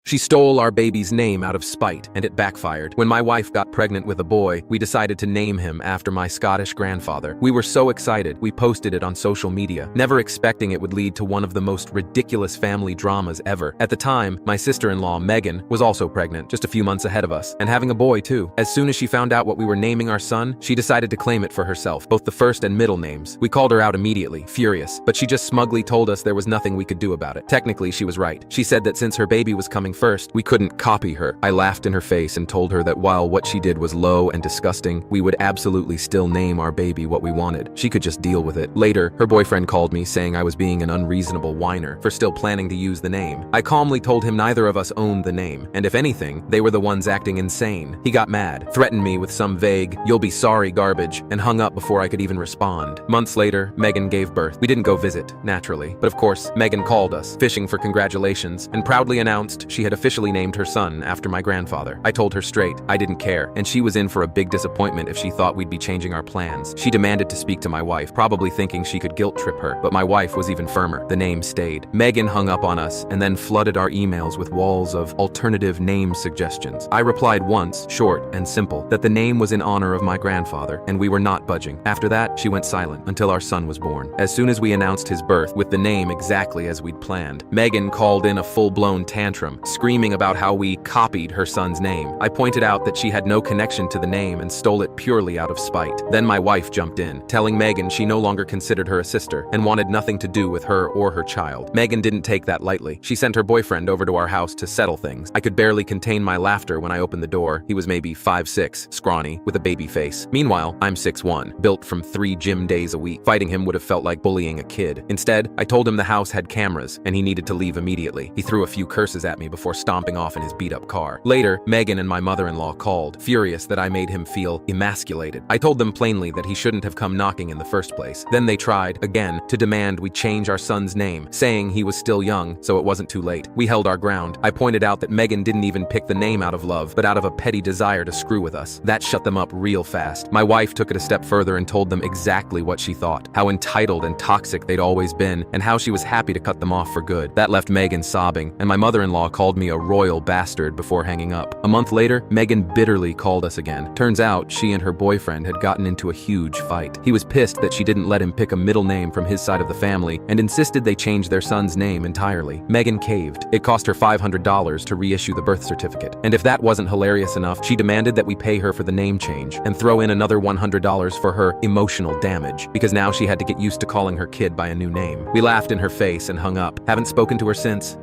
She stole our baby's name out of spite, and it backfired. When my wife got pregnant with a boy, we decided to name him after my Scottish grandfather. We were so excited, we posted it on social media, never expecting it would lead to one of the most ridiculous family dramas ever. At the time, my sister-in-law, Megan, was also pregnant, just a few months ahead of us, and having a boy too. As soon as she found out what we were naming our son, she decided to claim it for herself, both the first and middle names. We called her out immediately, furious, but she just smugly told us there was nothing we could do about it. Technically, she was right. She said that since her baby was coming first, we couldn't copy her. I laughed in her face and told her that while what she did was low and disgusting, we would absolutely still name our baby what we wanted. She could just deal with it. Later, her boyfriend called me saying I was being an unreasonable whiner for still planning to use the name. I calmly told him neither of us owned the name, and if anything, they were the ones acting insane. He got mad, threatened me with some vague, "you'll be sorry" garbage, and hung up before I could even respond. Months later, Megan gave birth. We didn't go visit, naturally, but of course, Megan called us, fishing for congratulations, and proudly announced she had officially named her son after my grandfather. I told her straight, I didn't care, and she was in for a big disappointment if she thought we'd be changing our plans. She demanded to speak to my wife, probably thinking she could guilt trip her, but my wife was even firmer. The name stayed. Megan hung up on us and then flooded our emails with walls of alternative name suggestions. I replied once, short and simple, that the name was in honor of my grandfather, and we were not budging. After that, she went silent until our son was born. As soon as we announced his birth, with the name exactly as we'd planned, Megan called in a full-blown tantrum, screaming about how we copied her son's name. I pointed out that she had no connection to the name and stole it purely out of spite. Then my wife jumped in, telling Megan she no longer considered her a sister and wanted nothing to do with her or her child. Megan didn't take that lightly. She sent her boyfriend over to our house to settle things. I could barely contain my laughter when I opened the door. He was maybe 5'6", scrawny, with a baby face. Meanwhile, I'm 6'1", built from 3 gym days a week. Fighting him would have felt like bullying a kid. Instead, I told him the house had cameras and he needed to leave immediately. He threw a few curses at me before stomping off in his beat-up car. Later, Megan and my mother-in-law called, furious that I made him feel emasculated. I told them plainly that he shouldn't have come knocking in the first place. Then they tried, again, to demand we change our son's name, saying he was still young, so it wasn't too late. We held our ground. I pointed out that Megan didn't even pick the name out of love, but out of a petty desire to screw with us. That shut them up real fast. My wife took it a step further and told them exactly what she thought, how entitled and toxic they'd always been, and how she was happy to cut them off for good. That left Megan sobbing, and my mother-in-law called me a royal bastard before hanging up. A month later, Megan bitterly called us again. Turns out, she and her boyfriend had gotten into a huge fight. He was pissed that she didn't let him pick a middle name from his side of the family and insisted they change their son's name entirely. Megan caved. It cost her $500 to reissue the birth certificate. And if that wasn't hilarious enough, she demanded that we pay her for the name change and throw in another $100 for her emotional damage, because now she had to get used to calling her kid by a new name. We laughed in her face and hung up. Haven't spoken to her since.